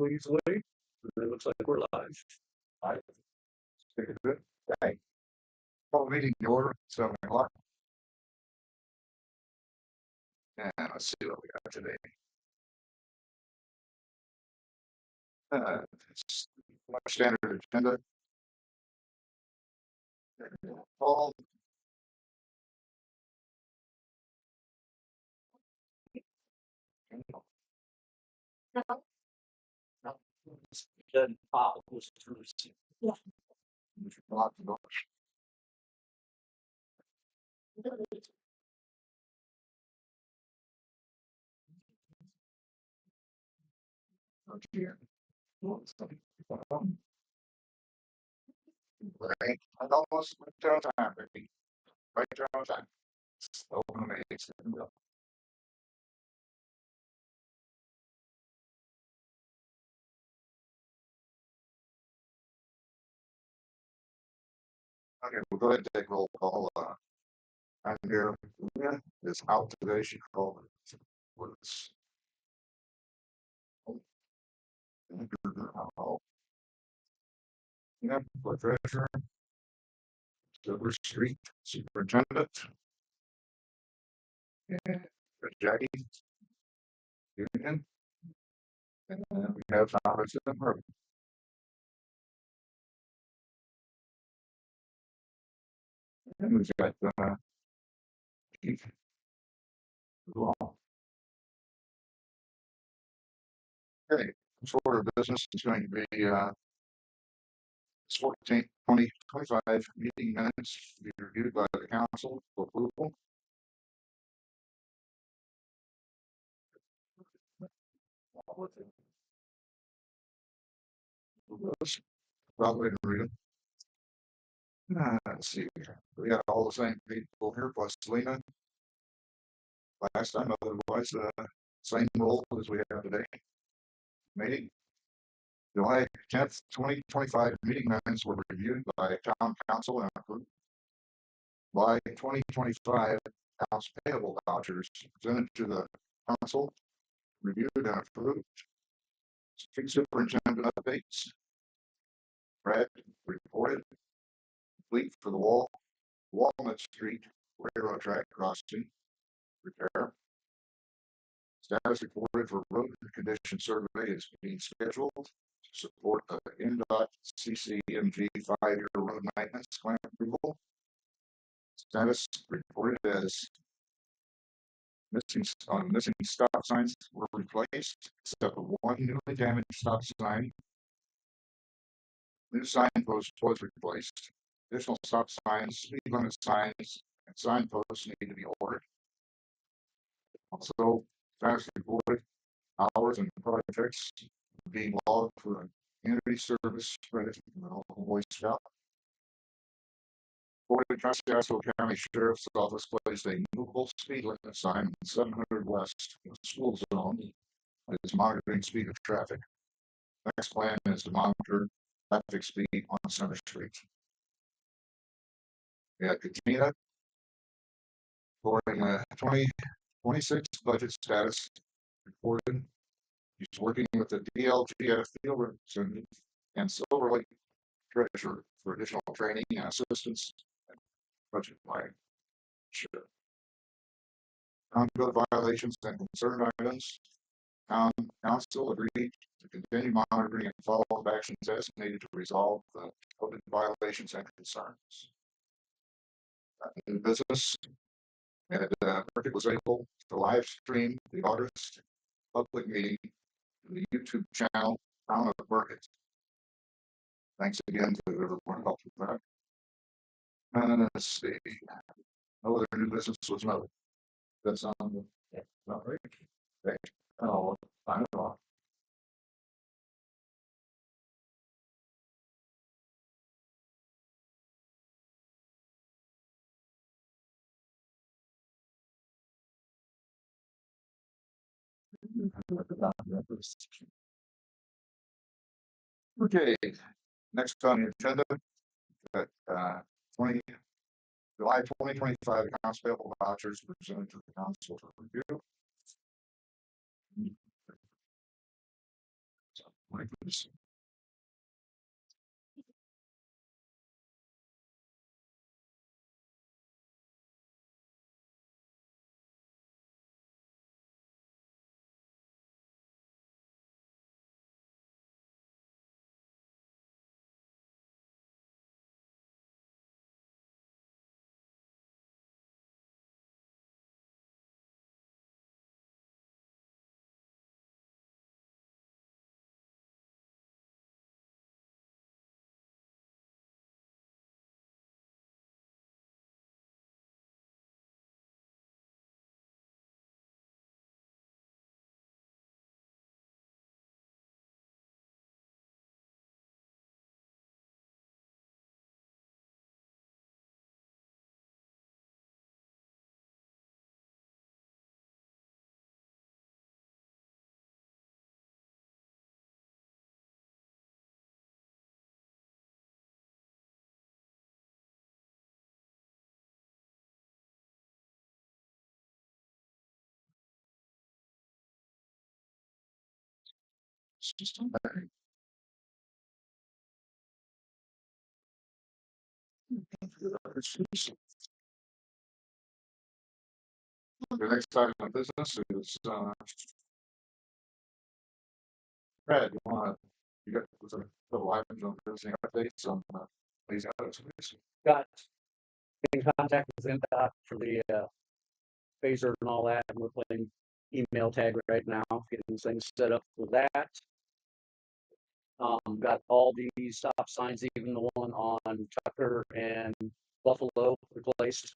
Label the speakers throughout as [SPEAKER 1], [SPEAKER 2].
[SPEAKER 1] please, Lee? It looks like we're live.
[SPEAKER 2] Take a good day. Call meeting to order, 7 o'clock. And let's see what we got today. It's standard agenda. All
[SPEAKER 1] Then Pop was through.
[SPEAKER 2] lots of right. I almost went down time, baby. Right down time. Open the meeting. Okay, we'll go ahead and take roll call. I'm here. Yeah, it's out today. She called it. Was yeah, for treasurer, Silver Street superintendent, and Jackie Union, and we have Thomas and Murphy. And we've got Keith as well. Okay, this order of business is going to be 14th, 2025 meeting minutes to be reviewed by the council for approval. Probably read them. Let's see. We got all the same people here, plus Lena. Last time, otherwise, same role as we have today. Meeting. July 10th, 2025 meeting minutes were reviewed by town council and approved. July 2025 accounts payable vouchers presented to the council, reviewed and approved. Street superintendent updates. Brad reported complete for the Walnut Street railroad track crossing repair. Status reported for road condition survey is being scheduled to support the NDOT CCMG 5-year road maintenance plan approval. Status reported as missing stop signs were replaced, except for one newly damaged stop sign. New signpost was replaced. Additional stop signs, speed limit signs, and signposts need to be ordered. Also, status reported hours and projects being logged for community service credit from the local Boy Scout. Reported Casco County Sheriff's Office placed a movable speed limit sign in 700 West in the school zone. It is monitoring speed of traffic. Next plan is to monitor traffic speed on Center Street. We had Katina for 2026 budget status reported. He's working with the DLGF field representative and Silver Lake treasurer for additional training and assistance and budget planning. Sure. Code violations and concern items. Council agreed to continue monitoring and follow-up actions as needed to resolve the code violations and concerns. New business, and Cricket was able to live stream the August public meeting to the YouTube channel Town of Burkett. Thanks again to everyone who helped with that. And let's see. No other new business was noted. That's on the not right. Okay. Oh, sign it off. Okay, next on the agenda, July 2025 accounts payable vouchers presented to the council for review. Like this. It's just a bag. The next item of business is, Brad, you got a little items on business updates on, these items, please.
[SPEAKER 1] Got in contact with NDOT for the phaser and all that. And we're playing email tag right now, getting things set up for that. Got all the stop signs, even the one on Tucker and Buffalo replaced.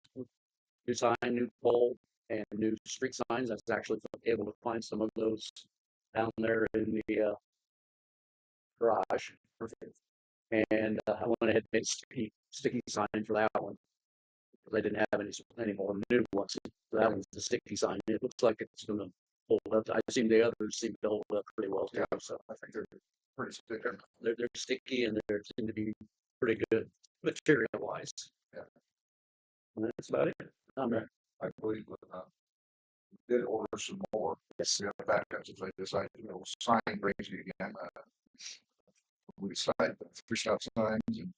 [SPEAKER 1] New sign, new pole, and new street signs. I was actually able to find some of those down there in the garage. And I went ahead and made a sticky sign for that one. Because I didn't have any more new ones. So that one's the sticky sign. It looks like it's going to hold up. I've seen the others seem to hold up pretty well too. So
[SPEAKER 2] I think they're pretty sticky.
[SPEAKER 1] they're sticky and they seem to be pretty good material wise.
[SPEAKER 2] Yeah.
[SPEAKER 1] And that's about it.
[SPEAKER 2] Okay. I believe, did order some more.
[SPEAKER 1] Yes.
[SPEAKER 2] We have backups if they decide to, sign crazy again. We decide three stop signs and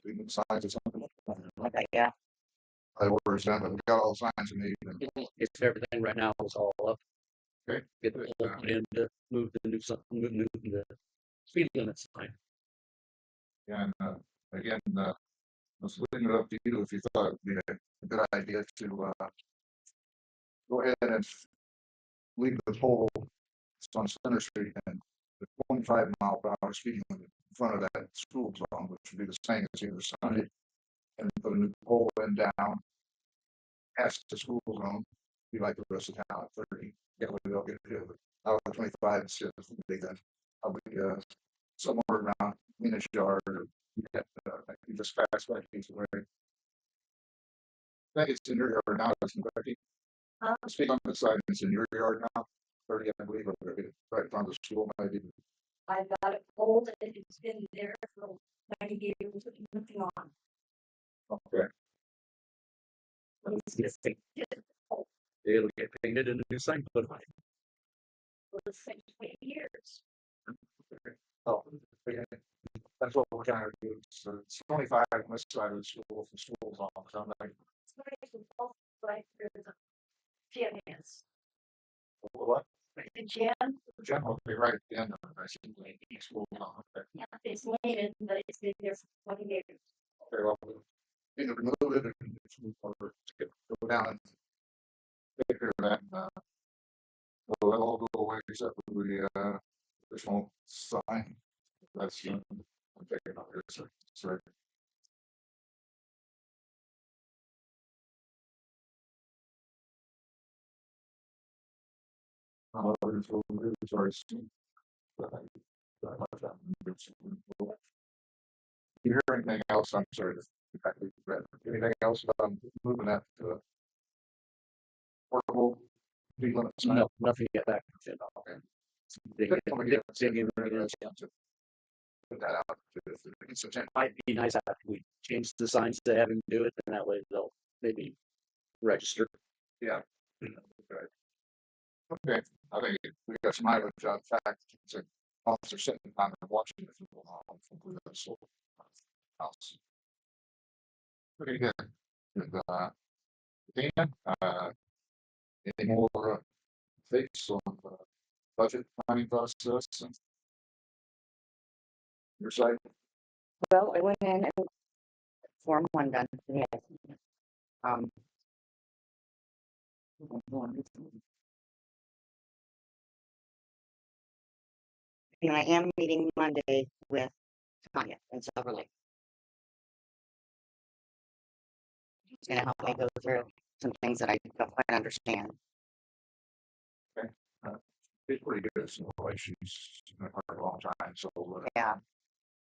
[SPEAKER 2] keeping the signs or something.
[SPEAKER 1] Okay, yeah.
[SPEAKER 2] I ordered them, but we got all the signs we need. And,
[SPEAKER 1] It's everything right now is all up.
[SPEAKER 2] okay.
[SPEAKER 1] Get the whole put in to move the new move the speed limit sign.
[SPEAKER 2] And again, I was leaving it up to you if you thought it'd be a good idea to go ahead and leave the pole on Center Street and the 25-mile-per-hour speed limit in front of that school zone, which would be the same as either side, and put a new pole in down past the school zone, be like the rest of town at 30. That way they'll get to out of 25 instead of big then. I'll be somewhere around Venus Yard or you just pass by piece away. I think it's in your yard now, isn't it, Becky? Speak on the side, it's in your yard now. 30, I believe, right in front of the school, maybe.
[SPEAKER 3] I got it old and it's been there for 90 years with nothing on.
[SPEAKER 2] Okay.
[SPEAKER 1] It'll get painted and a new sign put on it.
[SPEAKER 3] For the same 20 years.
[SPEAKER 2] Oh, okay. That's what we're trying to do. So it's 25 on this side of the school from school's on. So I'm like,
[SPEAKER 3] It's nice with both right where the gym is.
[SPEAKER 2] what?
[SPEAKER 3] The gym,
[SPEAKER 2] The gym will be right at the end of it. I see the school on. Okay.
[SPEAKER 3] yeah, it's limited, but it's been there for 20 years.
[SPEAKER 2] Okay, well, we'll either remove it or go down and take care of that. Well, that'll all go away except for the additional sign. That's I'm taking out here, so sorry. Sorry. You hear anything else? I'm sorry. Anything else about moving that to a portable speed limit sign?
[SPEAKER 1] No, nothing yet back.
[SPEAKER 2] Okay.
[SPEAKER 1] Digging right in.
[SPEAKER 2] Put that out. It's a
[SPEAKER 1] Might be nice after we change the signs to have him do it, and that way they'll maybe register.
[SPEAKER 2] Yeah. Okay. I think we got some mileage on fact. officer sitting down there watching the people from the soul house. Pretty good. And, Dana, any more takes on the budget planning process and your side?
[SPEAKER 4] Well, I went in and Form 1 done, yes. Um. And I am meeting Monday with Tanya in Silver Lake. She's gonna help me go through some things that I don't quite understand.
[SPEAKER 2] It's pretty good. It's like she's been a part a long time, so
[SPEAKER 4] Yeah,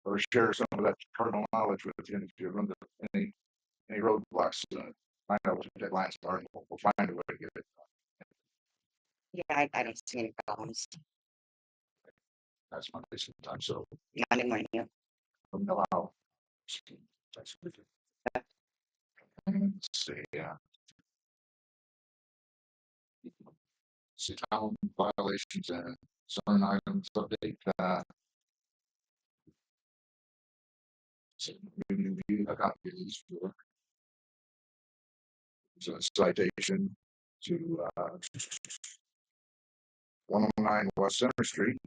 [SPEAKER 2] or share some of that cardinal knowledge with you if you run the any roadblocks. Find out what the deadlines are, and we'll find a way to get it.
[SPEAKER 4] yeah, I don't see any problems.
[SPEAKER 2] That's Monday sometime, so
[SPEAKER 4] Monday morning, yeah.
[SPEAKER 2] know how. Let's see, yeah. See town violations and certain items update, so I got these for. So citation to, 109 West Center Street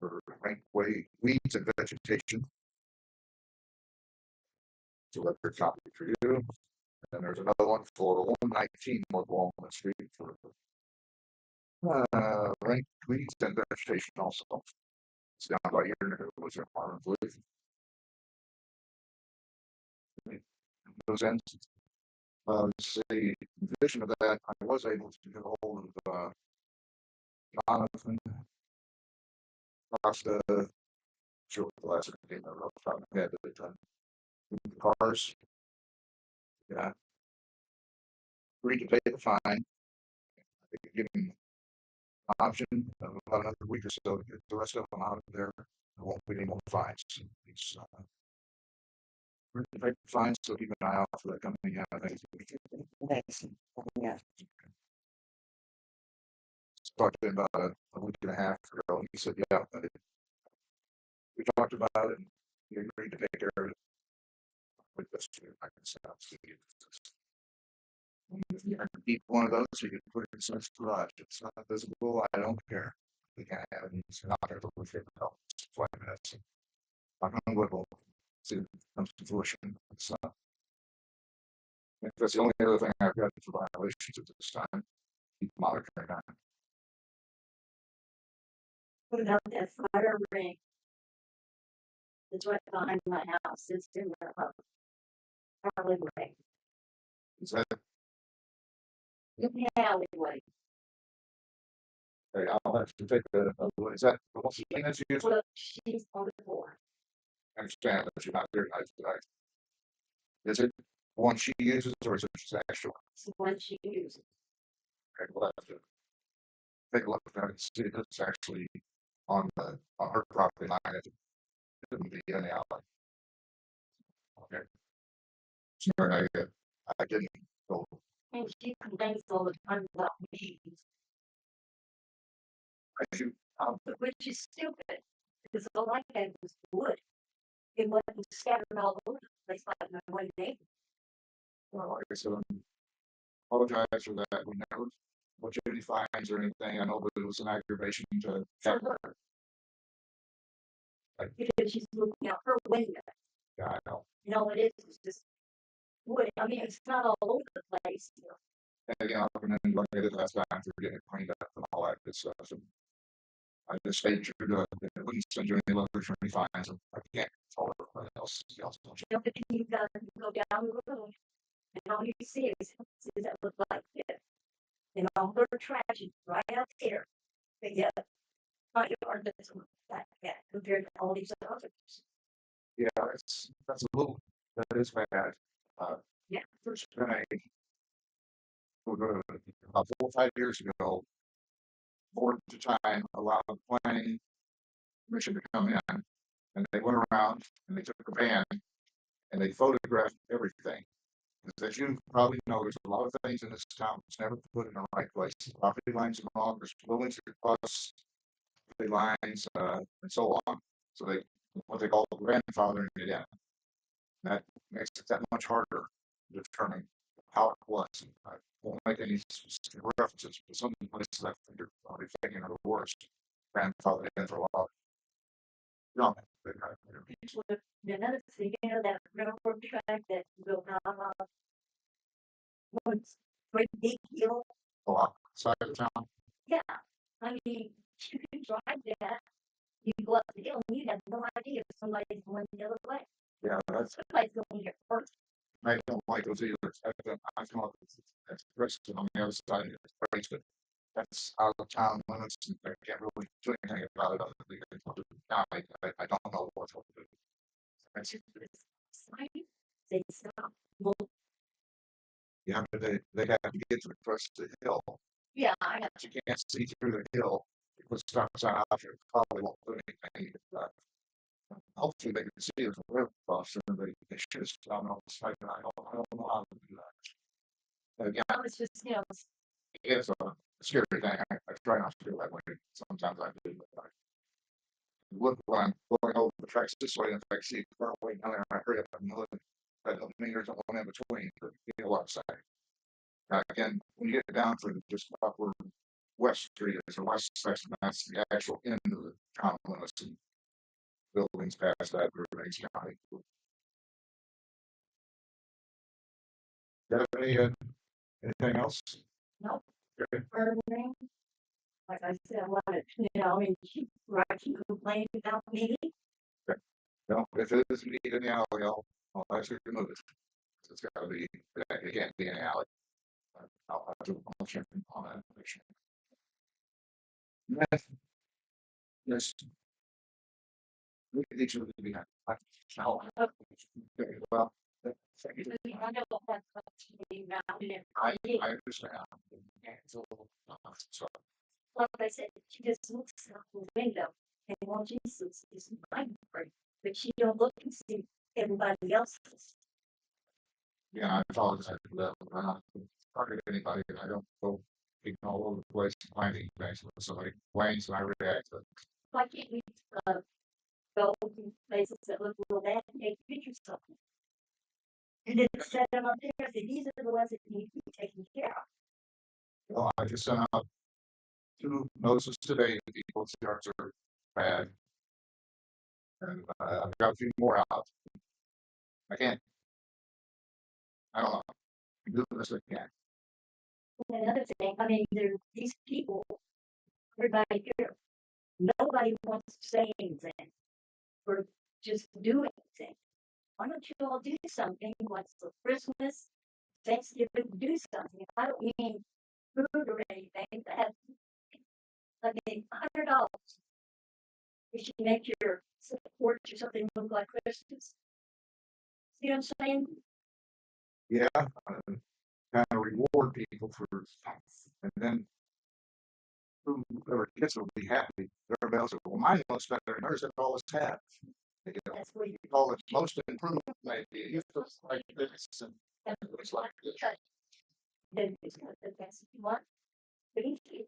[SPEAKER 2] for rankway weeds and vegetation. To let her copy for you. And there's another one for 119 North Walnut Street for rank weeds and vegetation also. It's down by your neighborhood, I believe. Those ends. Let's see, in addition to that, I was able to get a hold of Jonathan Costa. Sure, the last name I wrote off my head at the time. The cars. Yeah. Agreed to pay the fine. I think give him an option of about another week or so to get the rest of them out of there. There won't be any more fines. He's agreed to pay the fines, so keep an eye out for that coming. Yeah, I think
[SPEAKER 4] Thanks. Yeah,
[SPEAKER 2] talked to him about a week and a half ago, and he said, "Yeah, we talked about it, and he agreed to take care of it with this." I can say, if you keep one of those, you can put it in someone's garage. It's not visible. I don't care. We can't have it. It's not there to figure it out. It's 5 minutes. I'm on wood. We'll see if it comes to fruition. It's I think that's the only other thing I've got for violations at this time. Keep monitoring that.
[SPEAKER 3] What about that fire ring? It's right behind my house, it's in the alleyway,
[SPEAKER 2] Is that
[SPEAKER 3] in the alleyway.
[SPEAKER 2] okay? I'll have to take the. Is that the one that's used?
[SPEAKER 3] Well, she's on the floor.
[SPEAKER 2] I understand that you're not there tonight. Is it one she uses or is it just actual?
[SPEAKER 3] It's the one she uses.
[SPEAKER 2] Okay, we'll have to take a look at that and see if it's actually on her property line. It wouldn't be in the alley. Okay. Sorry, I didn't go.
[SPEAKER 3] And she complains all the time about weeds,
[SPEAKER 2] I should,
[SPEAKER 3] which is stupid, because all I had was wood. It wasn't scattered all over the place like my one neighbor.
[SPEAKER 2] well, like I said, apologize for that. We never put you any fines or anything. I know that it was an aggravation to
[SPEAKER 3] For her. Because she's looking out her window.
[SPEAKER 2] yeah, I know.
[SPEAKER 3] You know, it's just wood. I mean, it's not all over the place. You know.
[SPEAKER 2] And again, I'll commend you like I did last time for getting it cleaned up and all that good stuff. And I just stayed true to it. I wouldn't send you any letters or any fines. I can't follow everybody else.
[SPEAKER 3] You know, but then you gotta go down the road, and all you see is that look like this. And all their trash is right out there. But yet, my yard doesn't look like that compared to all these others.
[SPEAKER 2] Yeah, that's a little, that is bad.
[SPEAKER 3] Yeah.
[SPEAKER 2] There's been about 4 or 5 years ago, board at the time allowed the planning commission to come in, and they went around and they took a van and they photographed everything. Because as you probably know, there's a lot of things in this town that's never put in the right place. Property lines are wrong, there's buildings that cost property lines, and so on. So they, what they call grandfathering it in. That makes it that much harder to determine how it was. I won't make any specific references, but some places I think are probably thinking of the worst. Grandfathered in for a while. No, they got it.
[SPEAKER 3] Well, another thing, you know, that railroad track that will have, one great big hill.
[SPEAKER 2] Oh, outside of town.
[SPEAKER 3] Yeah, I mean, you can drive that. You go up the hill and you have no idea if somebody's going the other way.
[SPEAKER 2] Yeah, that's,
[SPEAKER 3] Somebody's going to get hurt.
[SPEAKER 2] I don't like those either. I come up with expression on the other side of the place, but that's out of town limits. And I can't really do anything about it. Other than I don't know what to do.
[SPEAKER 3] It's just this sign, they stop. Well,
[SPEAKER 2] Yeah, but they have to get to the crest of the hill.
[SPEAKER 3] yeah, I have.
[SPEAKER 2] You can't see through the hill. It was stop sign out there. Probably won't do anything. Hopefully they can see there's a rail crossing, but they should have stopped on the side. I don't know how to do that. And again,
[SPEAKER 3] I was just, you know,
[SPEAKER 2] it's a scary thing. I try not to do that way. Sometimes I do, but I look when I'm going over the tracks this way, and if I see a car way down there, I hurry up and know that the meters are one in between, but you know what I'm saying. Again, when you get down to just upward West Street, there's a west section, that's the actual end of the town limits and buildings past that remains county. Got anything else?
[SPEAKER 3] no,
[SPEAKER 2] Okay.
[SPEAKER 3] burning. Like I said, I wanted, you know, and she, right, she complained about me.
[SPEAKER 2] No, if it is needed in the alley, I'll actually remove it. It's gotta be, it can't be in the alley. I'll have to, I'll check on that. Make sure. Yes. Look at each of them behind. Now, okay, well,
[SPEAKER 3] I know that's what she mean about it.
[SPEAKER 2] I understand. So,
[SPEAKER 3] Like I said, she just looks out the window and what she sees is my brain, but she don't look and see everybody else's.
[SPEAKER 2] yeah, I apologize for that. I'm not target anybody. I don't go being all over the place finding things when somebody whines and I react. But
[SPEAKER 3] Why can't we, go to places that look real bad and take pictures of them? And then set them up there, and say, these are the ones that need to be taken care of.
[SPEAKER 2] well, I just sent out 2 notices today that people's yards are bad. And I've got a few more out. I can't. I don't know. I can do this I can.
[SPEAKER 3] And another thing, I mean, there, these people, everybody here, nobody wants to say anything or just do anything. Why don't you all do something once for Christmas, Thanksgiving, do something? I don't mean food or anything, but have, I mean, $100. You should make your support or something look like Christmas. See what I'm saying?
[SPEAKER 2] Yeah, kind of reward people for, and then whoever gets will be happy. Everybody else will, well, mine looks better than hers. It always have. You know,
[SPEAKER 3] That's where you
[SPEAKER 2] call it most improved, maybe. You feel like this, and it's like this.
[SPEAKER 3] cut. Then it's not the best you want. But if you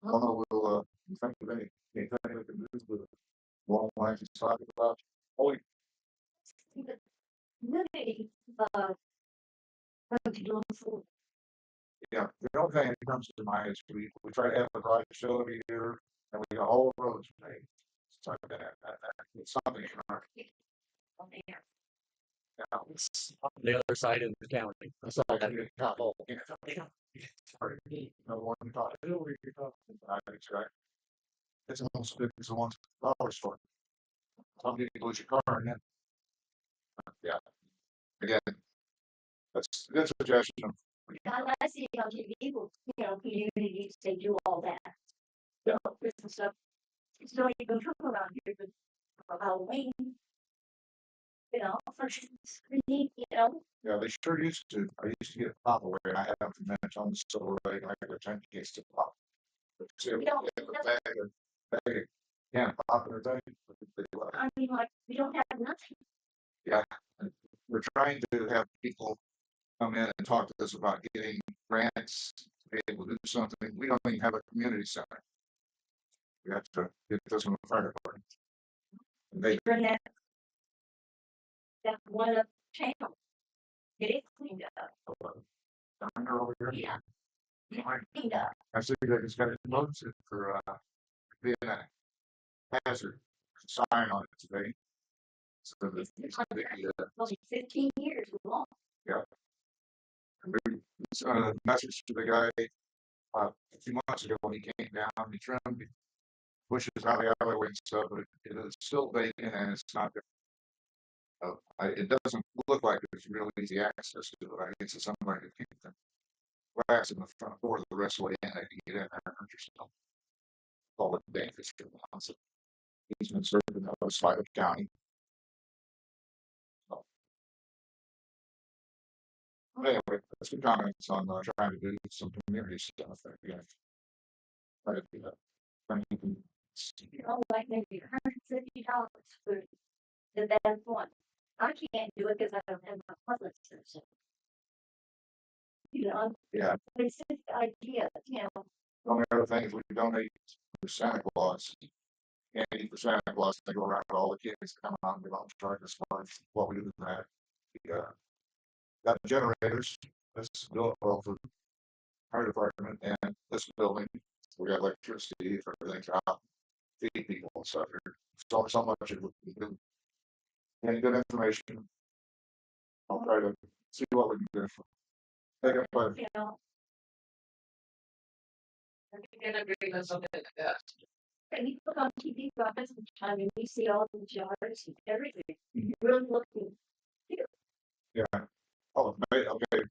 [SPEAKER 2] I don't know, we'll, think of anything we can do with long lines he's talking about. Oh,
[SPEAKER 3] see the community, doing food.
[SPEAKER 2] yeah, the only thing that comes to mind is we try to have a garage show every year, and we got all the roads paved. So it's something,
[SPEAKER 3] on there.
[SPEAKER 2] it's,
[SPEAKER 1] On the other side of the county.
[SPEAKER 2] it's like, I get caught all, you know, sorry, no one thought, oh, we could talk about it, right? It's almost big as the one dollar store. Some people lose your car and then, yeah, again, that's a good suggestion.
[SPEAKER 3] I see it on TV, you know, communities, they do all that. You know, Christmas stuff. It's not even come around here, but for Halloween. You know, for you know,
[SPEAKER 2] Yeah, they sure used to. I used to get pop away, and I have to manage on the silver rate, and I got 10 case to pop. But see,
[SPEAKER 3] We don't-
[SPEAKER 2] if a bag of can pop or thing.
[SPEAKER 3] I mean, like, we don't have nothing.
[SPEAKER 2] We're trying to have people come in and talk to us about getting grants to be able to do something. We don't even have a community center. We have to get this one in the fire department. And they,
[SPEAKER 3] Bring that one up channel. Get it cleaned up.
[SPEAKER 2] down there over here.
[SPEAKER 3] Yeah.
[SPEAKER 2] Fine.
[SPEAKER 3] Cleaned up.
[SPEAKER 2] I see that it's got notes for, being a hazard sign on it today. So that
[SPEAKER 3] It's
[SPEAKER 2] the,
[SPEAKER 3] only 15 years long.
[SPEAKER 2] it's a message to the guy, a few months ago when he came down, he trimmed bushes out of the alleyway and stuff, but it is still vacant and it's not there. It doesn't look like there's real easy access to it. I guess it's somebody to keep the glass in the front door the rest of the way in, they can get in there and hurt yourself. All the dangerous to the house. He's been serving out of Slidell County. So. Anyway, that's some comments on trying to do some community stuff there. Yeah. Try to do that. Trying to do-
[SPEAKER 3] You know, like maybe $150 for that one. I can't do it because I don't have my public system. You know,
[SPEAKER 2] Yeah.
[SPEAKER 3] but it's just the idea, you know,
[SPEAKER 2] The only other thing is we donate for Santa Claus. Candy for Santa Claus, they go around with all the kids that come out and we don't charge us much. What we do with that. We, got generators, this bill well for fire department and this building. We got electricity for everything's out. Feed people and stuff here. So much of what we do. Any good information? I'll try to see what we can do. Take it, but
[SPEAKER 3] you know. And you look on TV guys sometime and you see all the jars and everything.
[SPEAKER 2] Mhm.
[SPEAKER 3] You're really looking.
[SPEAKER 2] yeah. Oh, maybe, okay.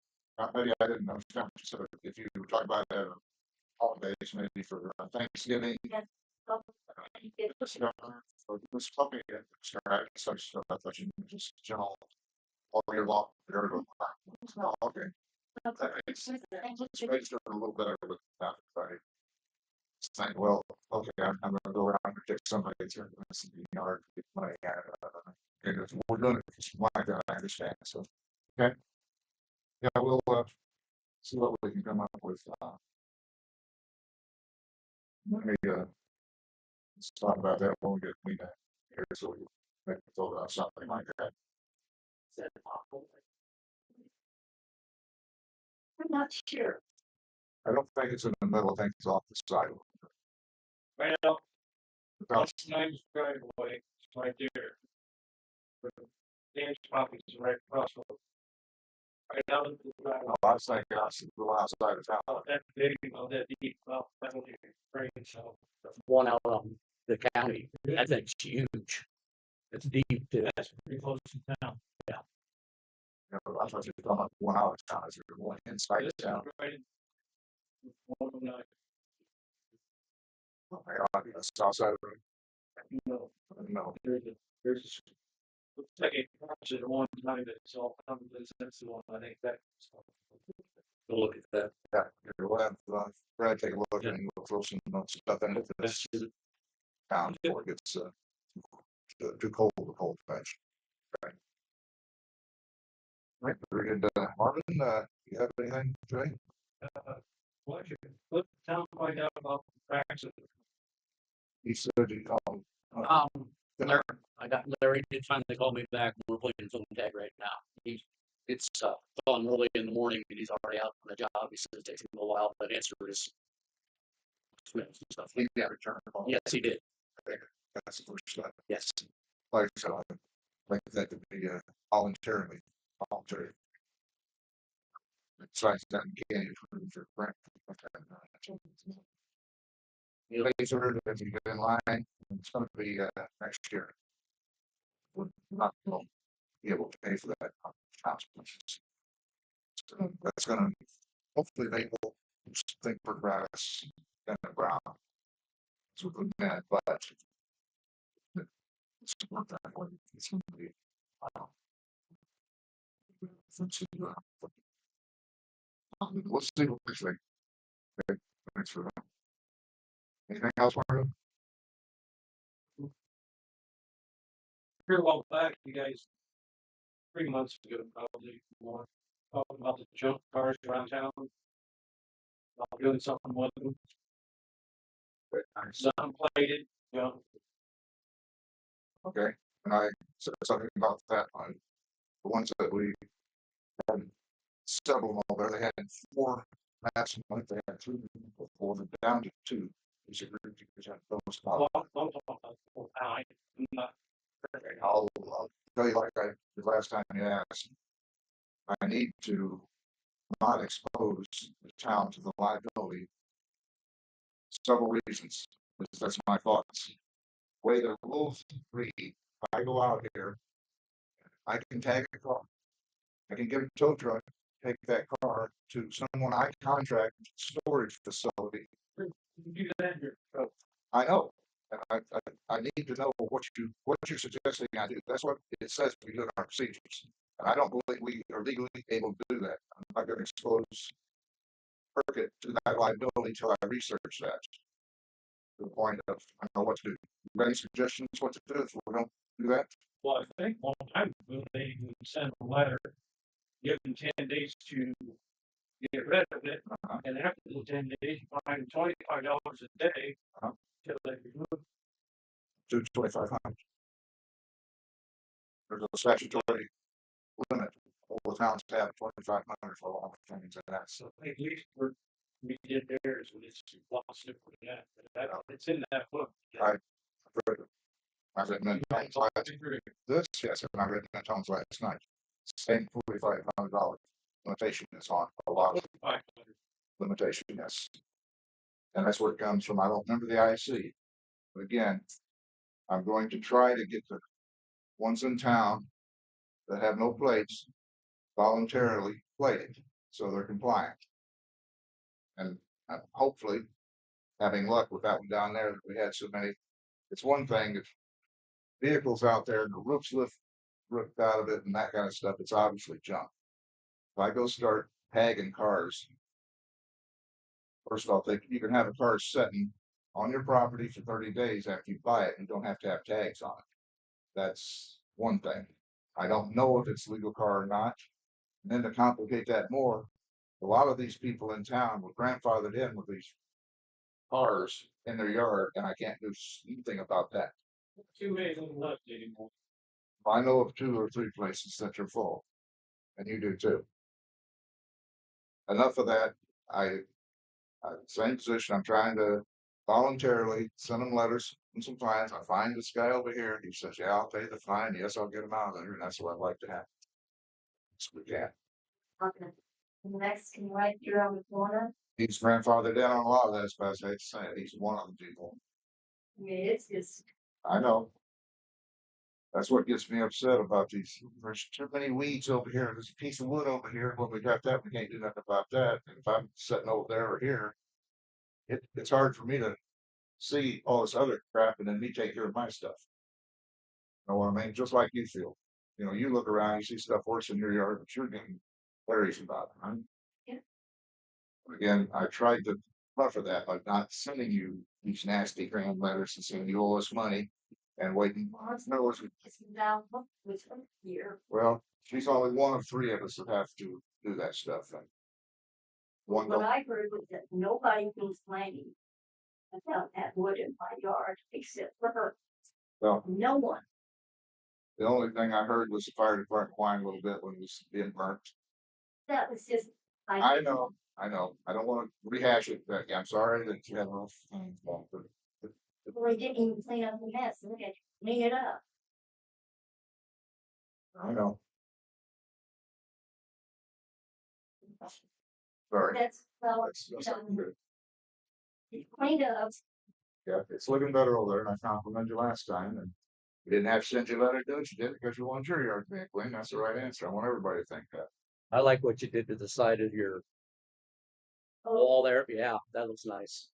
[SPEAKER 2] Maybe I didn't understand. So if you were talking about holidays, maybe for Thanksgiving.
[SPEAKER 3] Oh,
[SPEAKER 2] This puppy, start so I thought you just general all year long. Oh, okay. It's registered a little better with that. Right. It's like, well, okay, I'm gonna go around and pick somebody that's in the yard to get money out of. And if we're doing it for some like that, I understand. So, okay. Yeah, we'll see what we can come up with. Maybe let's talk about that when we get clean up here, so we maybe throw about something like that.
[SPEAKER 3] I'm not sure.
[SPEAKER 2] I don't think it's in the middle. I think it's off the side.
[SPEAKER 5] Well,
[SPEAKER 2] About
[SPEAKER 5] that's nice driveway, it's right there. But Dan's property is right across from. Right out of the driveway.
[SPEAKER 2] I was thinking I should go outside of town.
[SPEAKER 5] Oh, that big, oh, that deep, well, that will be great, so.
[SPEAKER 1] One out on the county. That thing's huge. It's deep too.
[SPEAKER 5] That's pretty close to town.
[SPEAKER 2] Yeah, but I thought you were talking about one out of town. Is there one inside of
[SPEAKER 5] This is
[SPEAKER 2] town?
[SPEAKER 5] right in- One of the,
[SPEAKER 2] Okay, I'll be the south side of the road.
[SPEAKER 5] you know,
[SPEAKER 2] No,
[SPEAKER 5] there's. Looks like it crashed at one time, it's all, that's the one, I think that.
[SPEAKER 1] Go look at that.
[SPEAKER 2] yeah, we'll have Brad take a look and we'll throw some stuff into this town before it gets too cold to cold patch. Right. Right, very good. Marvin, you have anything today?
[SPEAKER 5] What you, let the town find out about the cracks.
[SPEAKER 2] He said you called.
[SPEAKER 1] Larry, I got Larry did finally call me back. We're playing phone tag right now. It's on early in the morning and he's already out on the job. He says it takes him a while, but answer is stuff.
[SPEAKER 2] He got returned. Call.
[SPEAKER 1] Yes, he did.
[SPEAKER 2] That's the first step.
[SPEAKER 1] Yes.
[SPEAKER 2] Like I said, I'd like that to be voluntary. Besides that, again, for grant. Laser, if you get in line, it's gonna be next year. We're not gonna be able to pay for that. So that's gonna hopefully make people think for grass and the ground. So we're that, but it's not that way. It's gonna be. Let's see what they think. Okay, thanks for that. Anything else, Mario?
[SPEAKER 5] Here a while back, you guys, 3 months ago, probably more, talking about the junk cars around town. About doing something with them. Some plated, you know,
[SPEAKER 2] Okay, and I said something about that on the ones that we had several of them over there. They had 4 maximum. They had 3 before, they're down to 2. These are groups that those
[SPEAKER 5] well,
[SPEAKER 2] about.
[SPEAKER 5] I'm not,
[SPEAKER 2] Okay, I'll tell you like I did last time you asked. I need to not expose the town to the liability. Several reasons. That's my thoughts. Way the rules read, if I go out here, I can tag a car. I can get a tow truck, take that car to someone I contract storage facility.
[SPEAKER 5] you do that here, so,
[SPEAKER 2] I know. And I need to know what you're suggesting I do. That's what it says we do in our procedures. And I don't believe we are legally able to do that. I'm not gonna expose Perkit to that liability until I research that. To the point of, I know what to do. You got any suggestions what to do if we don't do that?
[SPEAKER 5] well, I think one time ago, they would send a letter, give them 10 days to get rid of it,
[SPEAKER 2] Uh-huh.
[SPEAKER 5] and after the 10 days, fine $25 a day.
[SPEAKER 2] Uh-huh.
[SPEAKER 5] Till they remove.
[SPEAKER 2] To 2,500. There's a statutory limit. All the towns have 2,500 for all the things and that's.
[SPEAKER 5] So at least we did theirs, and it's lost it for that, it's in that book.
[SPEAKER 2] Right. I've written in Tom's last,
[SPEAKER 5] Agree.
[SPEAKER 2] this, yes, and I read in Tom's last night. Same $4,500 limitation is on a lot of
[SPEAKER 5] 500.
[SPEAKER 2] limitation, yes. And that's where it comes from. I don't remember the IC. But again, I'm going to try to get the ones in town that have no plates voluntarily plated, so they're compliant. And hopefully having luck with that one down there that we had so many. It's one thing if vehicles out there and the roofs ripped out of it and that kind of stuff, it's obviously junk. If I go start tagging cars, first of all, you can have a car sitting on your property for 30 days after you buy it. You don't have to have tags on it. That's one thing. I don't know if it's a legal car or not. And then to complicate that more, a lot of these people in town were grandfathered in with these cars in their yard, and I can't do anything about that.
[SPEAKER 5] 2 days on left anymore.
[SPEAKER 2] I know of 2 or 3 places that are full, and you do too. Enough of that. Same position. I'm trying to voluntarily send them letters and some fines. I find this guy over here. He says, "Yeah, I'll pay the fine. Yes, I'll get him out of there," and that's what I'd like to have. So we can.
[SPEAKER 3] Okay. Mexican right here on the corner,
[SPEAKER 2] He's grandfathered in on a lot of that, but I hate to say it. He's one of the people.
[SPEAKER 3] I mean, it's just,
[SPEAKER 2] I know. That's what gets me upset about these. There's too many weeds over here. There's a piece of wood over here. When we got that, we can't do nothing about that. And if I'm sitting over there or here, it's hard for me to see all this other crap and then me take care of my stuff. You know what I mean? Just like you feel. You know, you look around, you see stuff worse in your yard, but you're getting worries about it, right?
[SPEAKER 3] Yeah.
[SPEAKER 2] Again, I tried to buffer that by not sending you these nasty grand letters and saying you owe us money and waiting.
[SPEAKER 3] well, it's
[SPEAKER 2] No,
[SPEAKER 3] down with her here.
[SPEAKER 2] well, she's only one of 3 of us that have to do that stuff. And one
[SPEAKER 3] What
[SPEAKER 2] don't.
[SPEAKER 3] I heard was that nobody was planning about that wood in my yard except for her.
[SPEAKER 2] Well,
[SPEAKER 3] No one.
[SPEAKER 2] the only thing I heard was the fire department whine a little bit when it was being burnt.
[SPEAKER 3] That was just.
[SPEAKER 2] I know. I don't want to rehash it, Becky. I'm sorry that you had a little thing involved, but
[SPEAKER 3] Well, they didn't even clean up the mess. Look at, clean it up.
[SPEAKER 2] I know. Sorry.
[SPEAKER 3] That's, well,
[SPEAKER 2] That's looking good.
[SPEAKER 3] it's cleaned up.
[SPEAKER 2] Yeah, it's looking better over there, and I complimented you last time, and you didn't have to send you a letter, do it. You did it because you wanted your yard to be clean. That's the right answer. I want everybody to think that.
[SPEAKER 1] I like what you did to the side of your
[SPEAKER 3] Oh,
[SPEAKER 1] wall there. Yeah, that looks nice.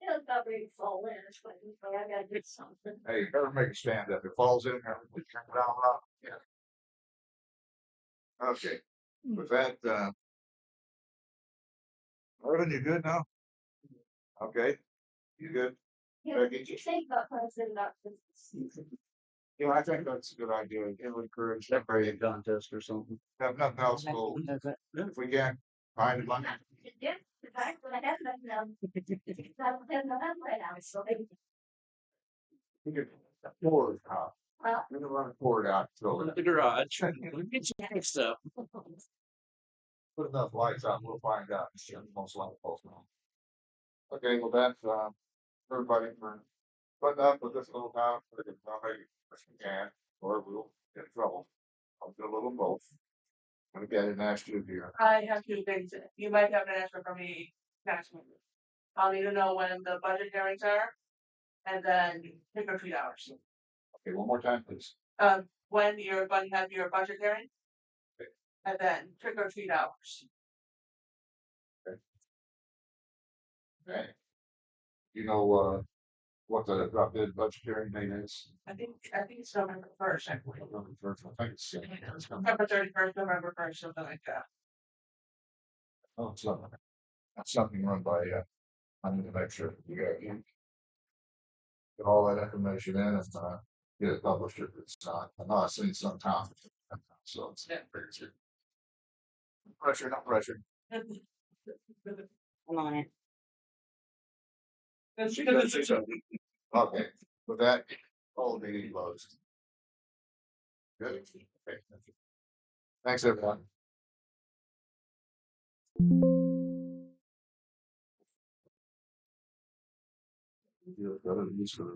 [SPEAKER 3] it's not ready to fall in. It's like, okay, I gotta do something.
[SPEAKER 2] Hey, you better make it stand up. It falls in, turn it down loud. Yeah. Okay. With that, Marvin, you good now? Okay. You good?
[SPEAKER 3] Yeah,
[SPEAKER 2] Becky?
[SPEAKER 3] did you think about President business?
[SPEAKER 2] Yeah, I think that's a good idea. It would encourage
[SPEAKER 1] Decorating
[SPEAKER 2] everybody
[SPEAKER 1] contest or something.
[SPEAKER 2] to have nothing else, we'll, if we can, find money.
[SPEAKER 3] Yeah, the fact that I have been, I don't have no help right now, so they,
[SPEAKER 2] You could pour it out.
[SPEAKER 3] well,
[SPEAKER 2] You're gonna run a pour it out, so
[SPEAKER 1] The garage. Get your fixed up.
[SPEAKER 2] put enough lights on, we'll find out. It's the most likely now. Okay, well, that's, everybody for putting up with this little town, for the topic, if we can, or we'll get in trouble. I'll do a little both. I'm gonna get it next year here.
[SPEAKER 6] I have two things. You might have an answer for me next week. I'll need to know when the budget hearings are. And then trick or treat hours.
[SPEAKER 2] Okay, one more time, please.
[SPEAKER 6] When you're going to have your budget hearing. And then trick or treat hours.
[SPEAKER 2] Okay. You know, what the drop dead budgetary date is?
[SPEAKER 6] I think it's November first, I believe.
[SPEAKER 2] November first, I think it's.
[SPEAKER 6] November 31st, November 1st, something like that.
[SPEAKER 2] Oh, it's something. That's something run by, I need to make sure you got. Get all that information in and, get it published if it's not, I know I've seen some time. So it's. Pressure, not pressure.
[SPEAKER 4] I'm on it.
[SPEAKER 2] Okay, with that, all meeting closed. Good. Okay. Thanks, everyone. You're better than used to it.